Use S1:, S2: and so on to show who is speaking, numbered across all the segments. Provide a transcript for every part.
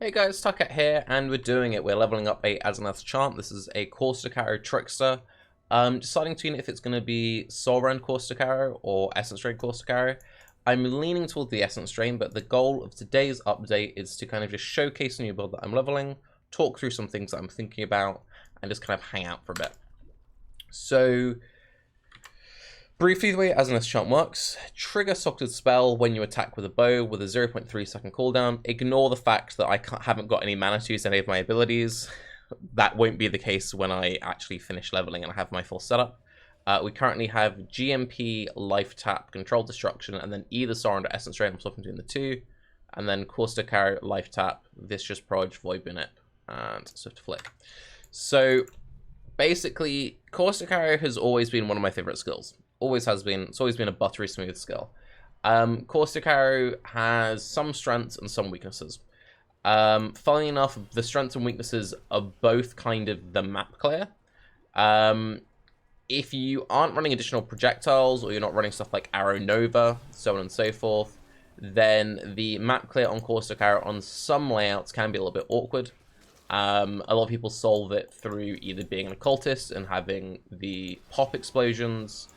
S1: Hey guys, Tarke here, and we're doing it. We're leveling up a Asenath Chant. This is a Corsica Trickster. Deciding between if it's going to be Soul Rend Corsica or Essence Drain Corsica. I'm leaning toward the Essence Drain, but the goal of today's update is to kind of just showcase a new build that I'm leveling, talk through some things that I'm thinking about, and just kind of hang out for a bit. So, briefly, the way Asenath Chant works: trigger socketed spell when you attack with a bow with a 0.3 second cooldown. Ignore the fact that I haven't got any mana to use any of my abilities. That won't be the case when I actually finish leveling and I have my full setup. We currently have GMP, Life Tap, Control Destruction, and then either Soul or Essence Drain. I'm swapping between the two. And then Corsica, Life Tap, Vicious Proj, Void Binip, and Swift Flick. So, basically, Corsica has always been one of my favorite skills. Always has been. It's always been a buttery smooth skill. Corsica has some strengths and some weaknesses. Funnily enough, the strengths and weaknesses are both kind of the map clear. If you aren't running additional projectiles or you're not running stuff like Arrow Nova, so on and so forth, then the map clear on Corsica on some layouts can be a little bit awkward. A lot of people solve it through either being an occultist and having the pop explosions,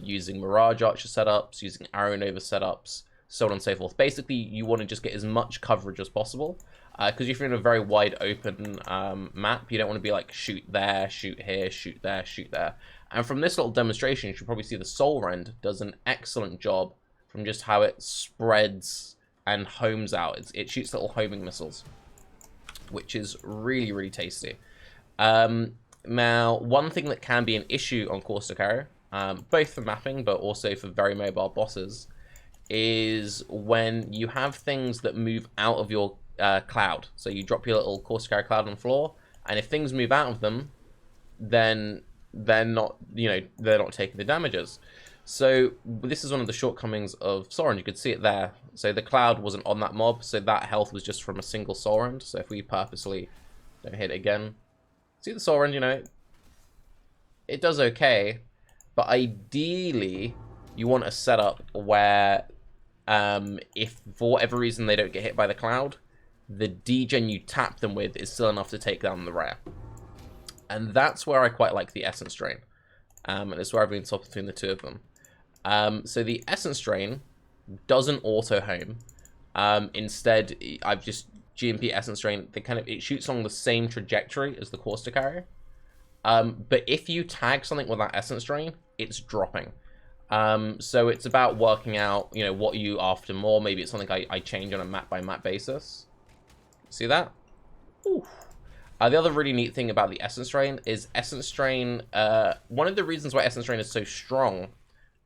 S1: using Mirage Archer setups, using Arrow Nova setups, so on and so forth. Basically, you want to just get as much coverage as possible, because if you're in a very wide open map, you don't want to be like, shoot there, shoot here, shoot there, shoot there. And from this little demonstration, you should probably see the Soul Rend does an excellent job from just how it spreads and homes out. It shoots little homing missiles, which is really, really tasty. Now, one thing that can be an issue on Corsica, both for mapping, but also for very mobile bosses, is when you have things that move out of your cloud. So you drop your little Corsica cloud on the floor, and if things move out of them, then they're not, they're not taking the damages. So this is one of the shortcomings of Soul Rend. You could see it there. So the cloud wasn't on that mob, so that health was just from a single Soul Rend. So if we purposely don't hit it again, see the Soul Rend, it does okay. But ideally, you want a setup where, if for whatever reason they don't get hit by the cloud, the degen you tap them with is still enough to take down the rare. And that's where I quite like the Essence Drain. And it's where I've been swapping between the two of them. So the Essence Drain doesn't auto-home. Instead, I've just GMP Essence Drain. It shoots along the same trajectory as the Corsica. But if you tag something with that Essence Drain, it's dropping. So it's about working out, what you after more. Maybe it's something I change on a map-by-map basis. See that? Ooh. The other really neat thing about the Essence Drain is Essence Drain, one of the reasons why Essence Drain is so strong,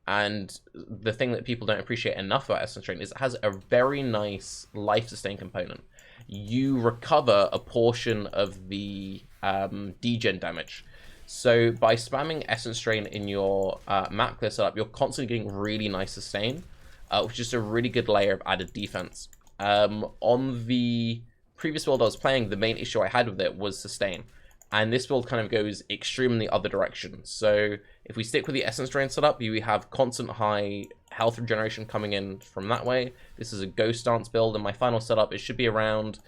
S1: and the thing that people don't appreciate enough about Essence Drain, is it has a very nice life sustain component. You recover a portion of the degen damage. So by spamming Essence Drain in your map clear setup, you're constantly getting really nice sustain, which is a really good layer of added defense. On the previous build I was playing, the main issue I had with it was sustain. And this build kind of goes extreme in the other direction. So if we stick with the Essence Drain setup, you have constant high health regeneration coming in from that way. This is a Ghost Dance build, and my final setup, it should be around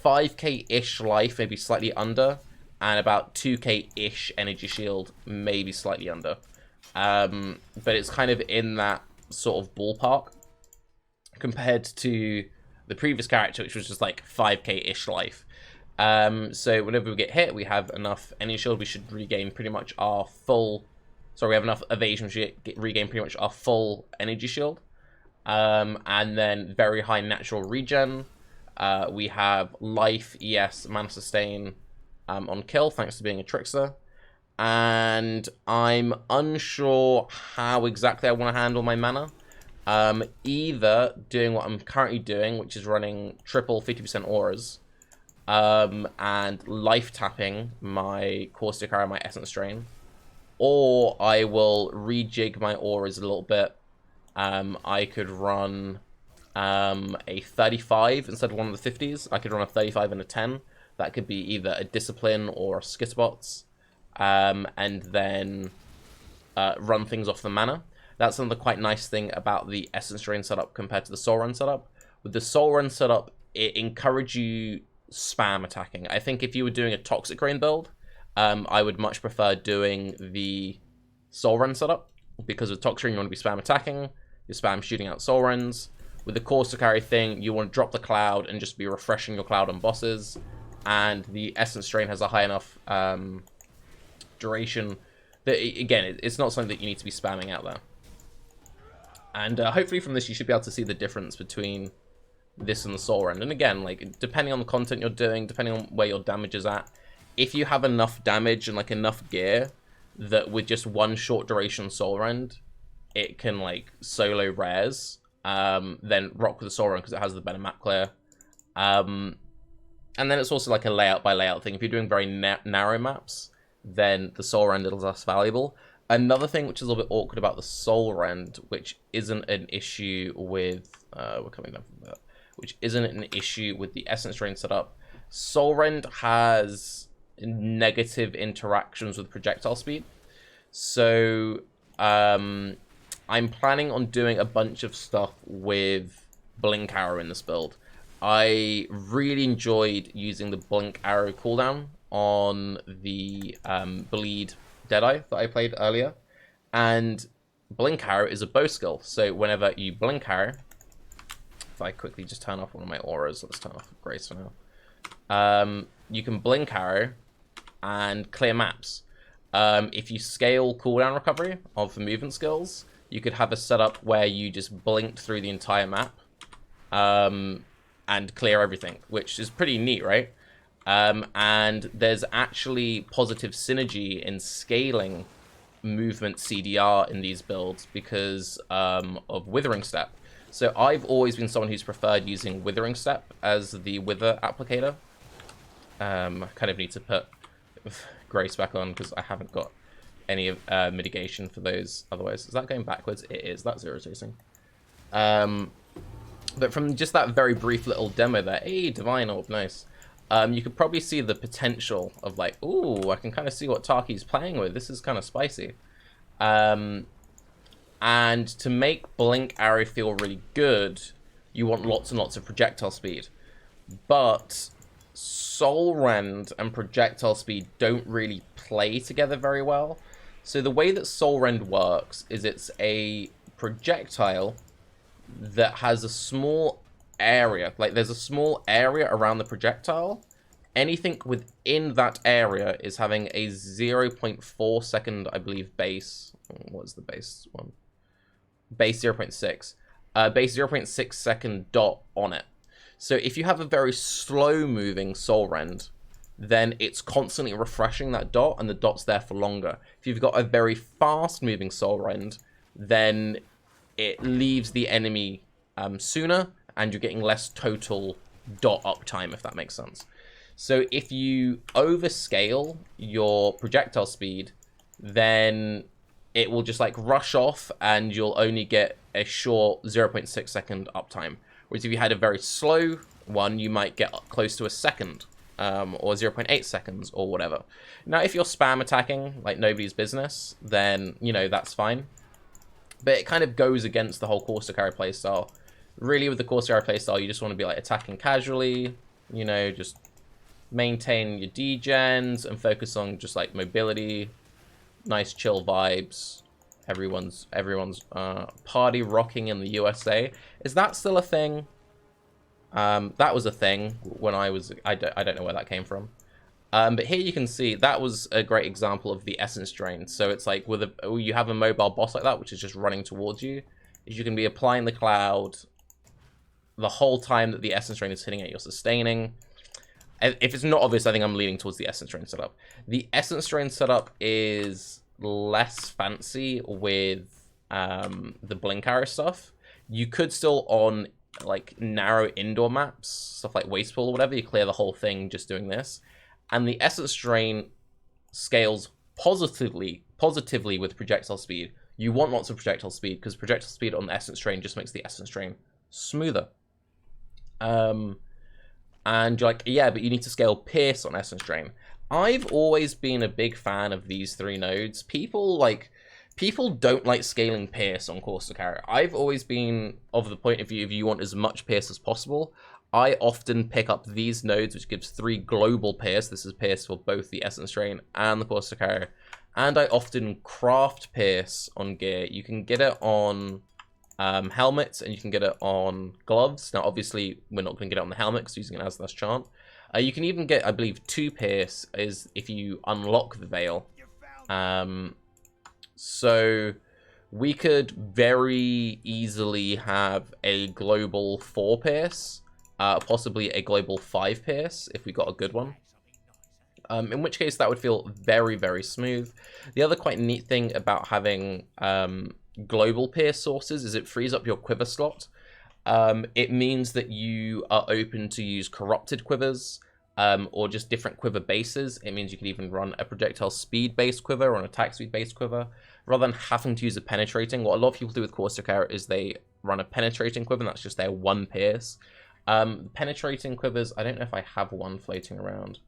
S1: 5k-ish life, maybe slightly under, and about 2k-ish energy shield, maybe slightly under. But it's kind of in that sort of ballpark compared to the previous character, which was just like 5k-ish life. So whenever we get hit, we have enough energy shield. We should regain pretty much our full... Sorry, we have enough evasion to regain pretty much our full energy shield. And then very high natural regen. We have life, ES, mana sustain on kill, thanks to being a trickster. And I'm unsure how exactly I want to handle my mana. Either doing what I'm currently doing, which is running triple 50% auras, and life tapping my Corsica and my Essence Drain, or I will rejig my auras a little bit. I could run a 35 instead of one of the 50s. I could run a 35 and a 10. That could be either a Discipline or a Skitterbots, and then run things off the mana. That's another quite nice thing about the Essence Drain setup compared to the Soul Rend setup. With the Soul Rend setup, it encourages you spam attacking. I think if you were doing a Toxic Rain build, I would much prefer doing the Soul Run setup, because with Toxic Rain you want to be spam attacking, you spam shooting out Soul Runs. With the Course to Carry thing, you want to drop the Cloud and just be refreshing your Cloud on bosses, and the Essence Drain has a high enough duration that, again, it's not something that you need to be spamming out there. And hopefully from this you should be able to see the difference between this and the Soul Rend. And again, like, depending on the content you're doing, depending on where your damage is at, if you have enough damage and like enough gear that with just one short duration Soul Rend it can like solo rares, then rock with the Soul Rend because it has the better map clear. And then it's also like a layout by layout thing. If you're doing very narrow maps, then the Soul Rend is less valuable. Another thing which is a little bit awkward about the Soul Rend, which isn't an issue with we're coming down from that, which isn't an issue with the Essence Drain setup. Soul Rend has negative interactions with projectile speed. So I'm planning on doing a bunch of stuff with Blink Arrow in this build. I really enjoyed using the Blink Arrow cooldown on the Bleed Deadeye that I played earlier. And Blink Arrow is a bow skill. So whenever you Blink Arrow, if I quickly just turn off one of my auras, let's turn off Grace for now. You can Blink Arrow and clear maps. If you scale cooldown recovery of the movement skills, you could have a setup where you just blinked through the entire map and clear everything, which is pretty neat, right? And there's actually positive synergy in scaling movement CDR in these builds because of Withering Step. So I've always been someone who's preferred using Withering Step as the Wither applicator. I kind of need to put Grace back on because I haven't got any mitigation for those otherwise. Is that going backwards? It is. That's irritating. But from just that very brief little demo there, hey, Divine Orb, nice. You could probably see the potential of like, ooh, I can kind of see what Tarke's playing with. This is kind of spicy. And to make Blink Arrow feel really good, you want lots and lots of projectile speed. But Soul Rend and projectile speed don't really play together very well. So the way that Soul Rend works is it's a projectile that has a small area, like there's a small area around the projectile. Anything within that area is having a 0.4 second, I believe, base. What's the base one? Base 0.6. Base 0.6 second dot on it. So if you have a very slow moving Soul Rend, then it's constantly refreshing that dot and the dot's there for longer. If you've got a very fast moving Soul Rend, then it leaves the enemy sooner and you're getting less total dot uptime, if that makes sense. So if you overscale your projectile speed, then it will just like rush off and you'll only get a short 0.6 second uptime. Whereas if you had a very slow one, you might get close to a second or 0.8 seconds or whatever. Now, if you're spam attacking like nobody's business, then, you know, that's fine. But it kind of goes against the whole Course to Carry playstyle. Really, with the Course to Carry playstyle, you just want to be like attacking casually, you know, just maintain your degens and focus on just like mobility, nice chill vibes. Everyone's party rocking in the USA. Is that still a thing? That was a thing when I was, I don't know where that came from. But here you can see that was a great example of the Essence Drain. So it's like with you have a mobile boss like that, which is just running towards you. You can be applying the Cloud the whole time that the Essence Drain is hitting it. You're sustaining. If it's not obvious, I think I'm leaning towards the Essence Drain setup. The Essence Drain setup is less fancy with the Blink Arrow stuff. You could still on like narrow indoor maps, stuff like Wastepool or whatever, you clear the whole thing just doing this. And the Essence Drain scales positively with projectile speed. You want lots of projectile speed because projectile speed on the Essence Drain just makes the Essence Drain smoother. And you're like, yeah, but you need to scale Pierce on Essence Drain. I've always been a big fan of these three nodes. People don't like scaling Pierce on Course to Carry. I've always been of the point of view, if you want as much Pierce as possible, I often pick up these nodes, which gives 3 global pierce. This is pierce for both the Essence Drain and the Corsair Carrier. And I often craft pierce on gear. You can get it on helmets, and you can get it on gloves. Now, obviously, we're not going to get it on the helmet because using an Asenath Chant. You can even get, I believe, 2 pierce is if you unlock the Veil. So we could very easily have a global 4 pierce, possibly a global 5 pierce if we got a good one. In which case that would feel very, very smooth. The other quite neat thing about having global pierce sources is it frees up your quiver slot. It means that you are open to use corrupted quivers, or just different quiver bases. It means you can even run a projectile speed based quiver or an attack speed based quiver, rather than having to use a penetrating. What a lot of people do with Corsair Carrier is they run a penetrating quiver, and that's just their 1 pierce. Penetrating quivers, I don't know if I have one floating around.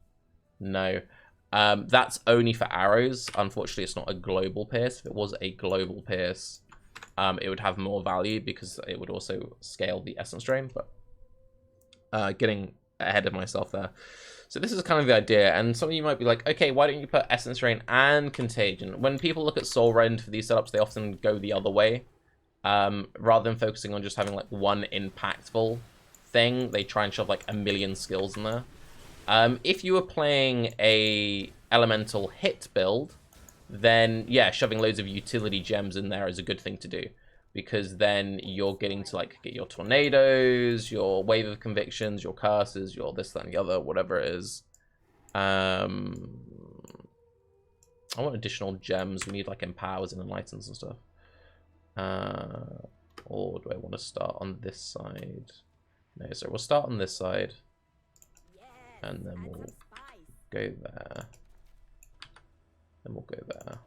S1: No. That's only for arrows. Unfortunately, it's not a global pierce. If it was a global pierce, it would have more value because it would also scale the Essence Drain, but getting ahead of myself there. So this is kind of the idea, and some of you might be like, okay, why don't you put Essence Drain and Contagion? When people look at Soul Rend for these setups, they often go the other way. Rather than focusing on just having like one impactful thing, they try and shove like a million skills in there. If you were playing a elemental hit build, then yeah, shoving loads of utility gems in there is a good thing to do, because then you're getting to like get your tornadoes, your wave of convictions, your curses, your this, that, and the other, whatever it is. I want additional gems. We need like empowers and enlightens and stuff. Or do I want to start on this side? No, so we'll start on this side. And then we'll go there. Then we'll go there.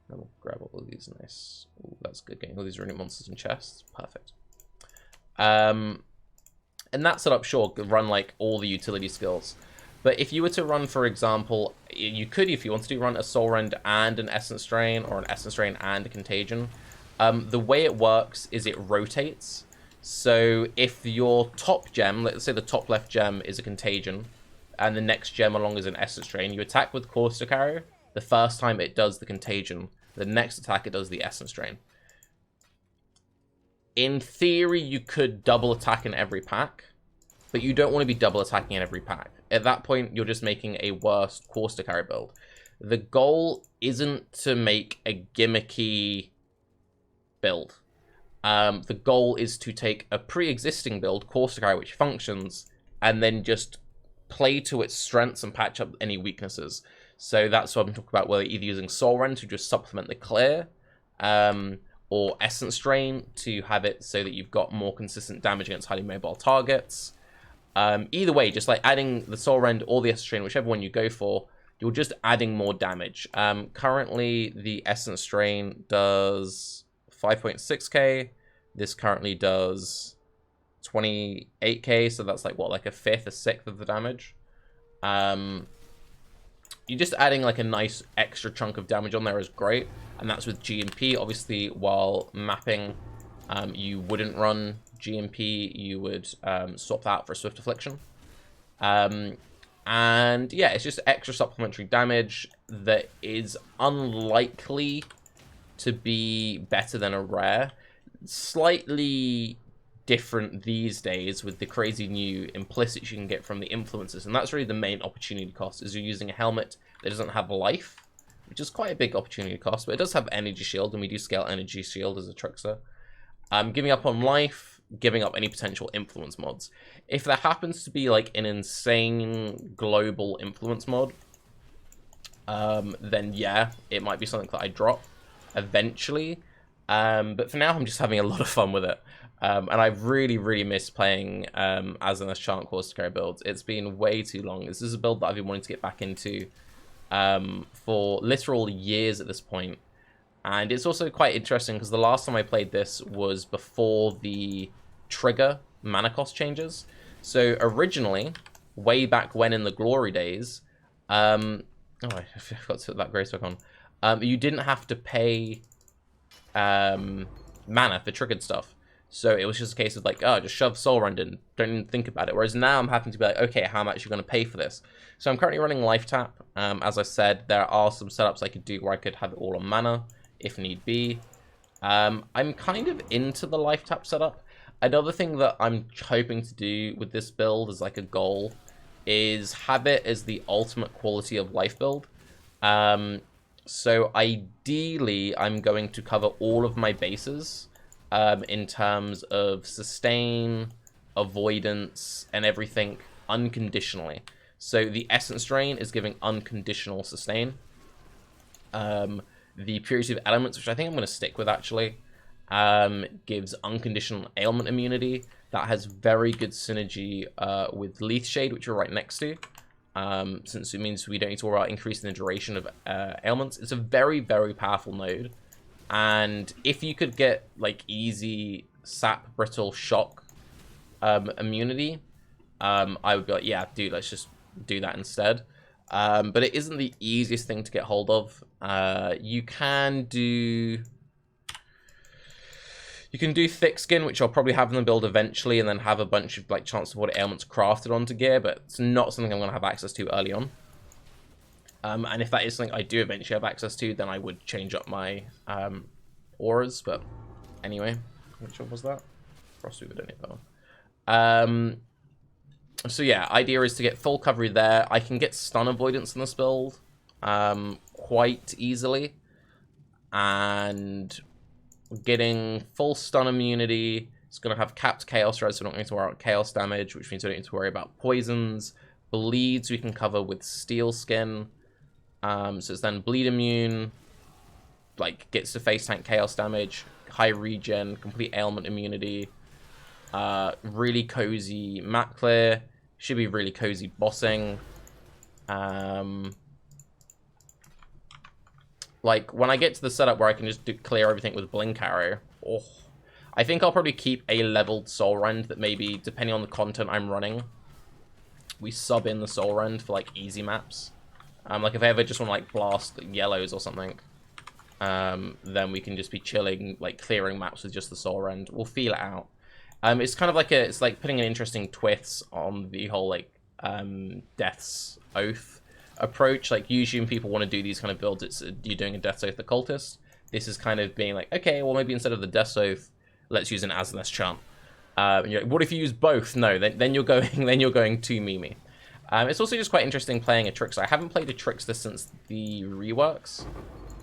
S1: Then we'll grab all of these nice. Ooh, that's good. Getting all these runic monsters and chests. Perfect. And that setup, sure, could run like all the utility skills. But if you were to run, for example, you could, if you wanted to, run a Soul Rend and an Essence Drain, or an Essence Drain and a Contagion. The way it works is it rotates. So if your top gem, let's say the top left gem is a Contagion, and the next gem along is an Essence Drain, you attack with Corsair Carrier. The first time it does the Contagion, the next attack it does the Essence Drain. In theory, you could double attack in every pack, but you don't want to be double attacking in every pack. At that point, you're just making a worse Corsair Carrier build. The goal isn't to make a gimmicky build. The goal is to take a pre-existing build, Corsair Carrier, which functions, and then just play to its strengths and patch up any weaknesses. So that's what I'm talking about, whether either using Soul Rend to just supplement the clear, or Essence Drain to have it so that you've got more consistent damage against highly mobile targets. Either way, just like adding the Soul Rend or the Essence Drain, whichever one you go for, you're just adding more damage. Currently, the Essence Drain does 5.6k. This currently does 28k, so that's like, what, like a fifth, a sixth of the damage. You're just adding like a nice extra chunk of damage on there is great, and that's with GMP. Obviously, while mapping, you wouldn't run GMP, you would swap that out for Swift Affliction. And yeah, it's just extra supplementary damage that is unlikely to be better than a rare. Slightly different these days with the crazy new implicits you can get from the influences, and that's really the main opportunity cost, is you're using a helmet that doesn't have life, which is quite a big opportunity cost, but it does have energy shield, and we do scale energy shield as a trickster. Giving up on life, giving up any potential influence mods. If there happens to be like an insane global influence mod, then yeah, it might be something that I drop eventually. But for now, I'm just having a lot of fun with it. And I've really, really missed playing Asenath Chant Corsair Carrier builds. It's been way too long. This is a build that I've been wanting to get back into for literal years at this point. And it's also quite interesting because the last time I played this was before the trigger mana cost changes. So originally, way back when in the glory days, oh, I forgot to put that grace back on. You didn't have to pay mana for triggered stuff. So it was just a case of like, oh, just shove Soul Rend in, don't even think about it. Whereas now I'm having to be like, okay, how much are you going to pay for this? So I'm currently running Life Tap. As I said, there are some setups I could do where I could have it all on mana, if need be. I'm kind of into the Life Tap setup. Another thing that I'm hoping to do with this build as like a goal is have it as the ultimate quality of life build. So ideally, I'm going to cover all of my bases in terms of sustain, avoidance, and everything unconditionally. So the Essence Drain is giving unconditional sustain. The Purity of Elements, which I think I'm going to stick with actually, gives unconditional ailment immunity. That has very good synergy with Leaf Shade, which we're right next to. Since it means we don't need to worry about increasing the duration of ailments. It's a very, very powerful node. And if you could get, like, easy Sap, Brittle, Shock immunity, I would be like, yeah, dude, let's just do that instead. But it isn't the easiest thing to get hold of. You can do Thick Skin, which I'll probably have in the build eventually, and then have a bunch of like chance to water ailments crafted onto gear, but it's not something I'm going to have access to early on. And if that is something I do eventually have access to, then I would change up my auras. But anyway, which one was that? Frostweaver, don't need that one. So yeah, idea is to get full coverage there. I can get stun avoidance in this build quite easily, and getting full stun immunity. It's going to have capped chaos res, so we don't need to worry about chaos damage, which means we don't need to worry about poisons. Bleeds we can cover with Steel Skin. So it's then bleed immune, like gets to face tank chaos damage, high regen, complete ailment immunity. Really cozy map clear. Should be really cozy bossing. Like, when I get to the setup where I can just clear everything with Blink Arrow, I think I'll probably keep a leveled Soul Rend that maybe, depending on the content I'm running, we sub in the Soul Rend for, like, easy maps. Like, if I ever just want to, like, blast yellows or something, then we can just be chilling, like, clearing maps with just the Soul Rend. We'll feel it out. It's kind of like it's like putting an interesting twist on the whole, like, Death's Oath approach. Like, usually when people want to do these kind of builds, it's you're doing a Death's Oath occultist. This is kind of being like, okay, well, maybe instead of the Death's Oath, let's use an Asenath Chant. And you're like, what if you use both? No, then you're going too memey. It's also just quite interesting playing a Trickster. I haven't played a Trickster since the reworks.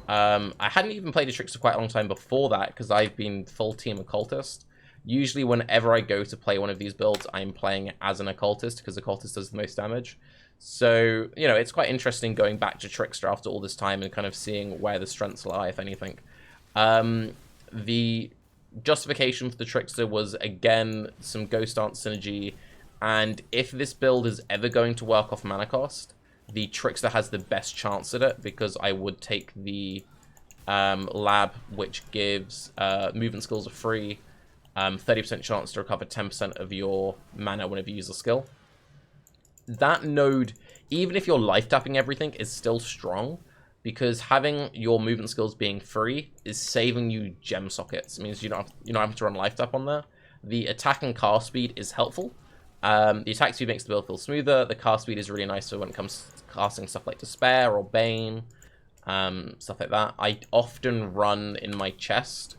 S1: I hadn't even played a Trickster quite a long time before that, because I've been full team occultist. Usually whenever I go to play one of these builds, I'm playing it as an occultist, because occultist does the most damage. So, you know, it's quite interesting going back to Trickster after all this time and kind of seeing where the strengths lie, if anything. The justification for the Trickster was, again, some Ghost Dance synergy, and if this build is ever going to work off mana cost, the Trickster has the best chance at it, because I would take the lab, which gives movement skills are free, 30% chance to recover 10% of your mana whenever you use a skill. That node, even if you're life tapping everything, is still strong, because having your movement skills being free is saving you gem sockets. It means you don't have to run life tap on there. The attack and cast speed is helpful. The attack speed makes the build feel smoother. The cast speed is really nice for when it comes to casting stuff like Despair or Bane, stuff like that. I often run in my chest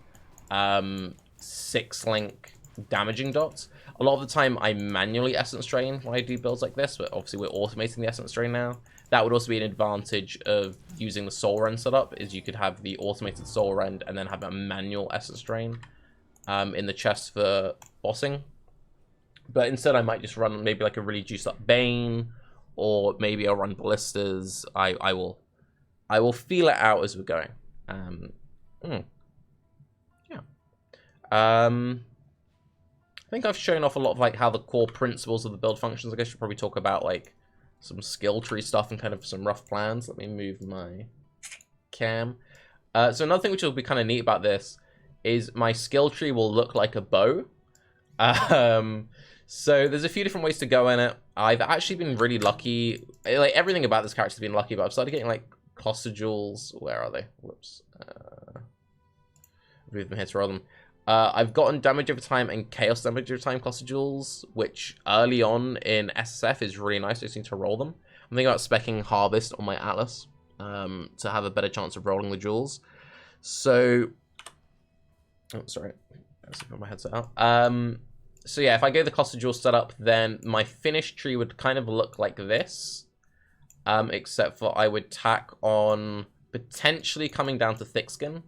S1: 6-link damaging dots. A lot of the time I manually Essence Drain when I do builds like this, but obviously we're automating the Essence Drain now. That would also be an advantage of using the Soul Rend setup, is you could have the automated Soul Rend and then have a manual Essence Drain in the chest for bossing. But instead I might just run maybe like a really juiced up Bane, or maybe I'll run Ballistas. I will feel it out as we're going. I think I've shown off a lot of like how the core principles of the build functions. I guess we'll probably talk about like some skill tree stuff and kind of some rough plans. Let me move my cam. So another thing which will be kind of neat about this is my skill tree will look like a bow. So there's a few different ways to go in it. I've actually been really lucky. Like, everything about this character's been lucky, but I've started getting like cluster jewels. Where are they? Whoops. Move them here to roll them. I've gotten damage over time and chaos damage over time cluster jewels, which early on in SSF is really nice. I just need to roll them. I'm thinking about specking Harvest on my Atlas to have a better chance of rolling the jewels. So, oh, sorry. Let's put my headset out. So yeah, if I go the cluster jewel setup, then my finish tree would kind of look like this. Except for I would tack on potentially coming down to Thickskin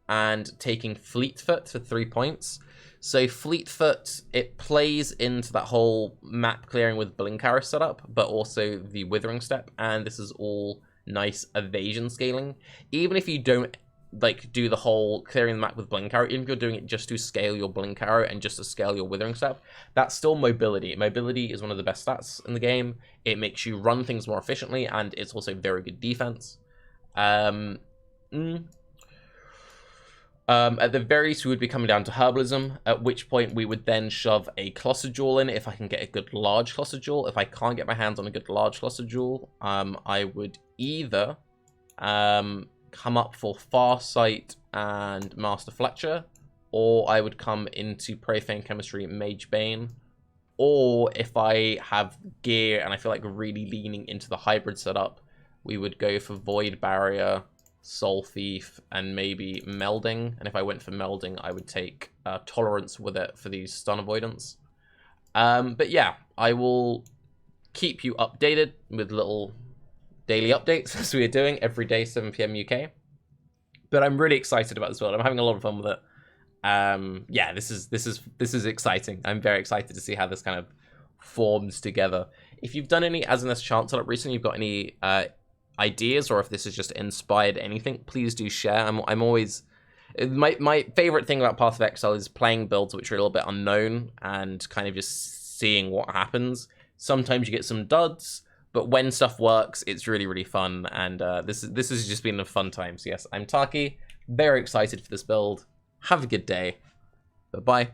S1: and taking Fleetfoot for 3 points. So Fleetfoot, it plays into that whole map clearing with Blink Arrow setup, but also the Withering Step, and this is all nice evasion scaling. Even if you don't like do the whole clearing the map with Blink Arrow, even if you're doing it just to scale your Blink Arrow and just to scale your Withering Step, that's still mobility. Mobility is one of the best stats in the game. It makes you run things more efficiently, and it's also very good defense. At the very least, we would be coming down to Herbalism, at which point we would then shove a Cluster Jewel in if I can get a good large Cluster Jewel. If I can't get my hands on a good large Cluster Jewel, I would either come up for Farsight and Master Fletcher, or I would come into Profane Chemistry, Mage Bane, or if I have gear and I feel like really leaning into the hybrid setup, we would go for Void Barrier, Soul Thief, and maybe Melding. And if I went for Melding, I would take Tolerance with it for these stun avoidance. But yeah, I will keep you updated with little daily updates as we are doing every day, 7 PM UK. But I'm really excited about this build. I'm having a lot of fun with it. Yeah, this is exciting. I'm very excited to see how this kind of forms together. If you've done any Asenath Chant setup recently, you've got any ideas, or if this has just inspired anything, please do share. I'm always my favorite thing about Path of Exile is playing builds which are a little bit unknown and kind of just seeing what happens. Sometimes you get some duds, but when stuff works, it's really fun, and this has just been a fun time. So yes, I'm Tarke, very excited for this build. Have a good day. Bye-bye.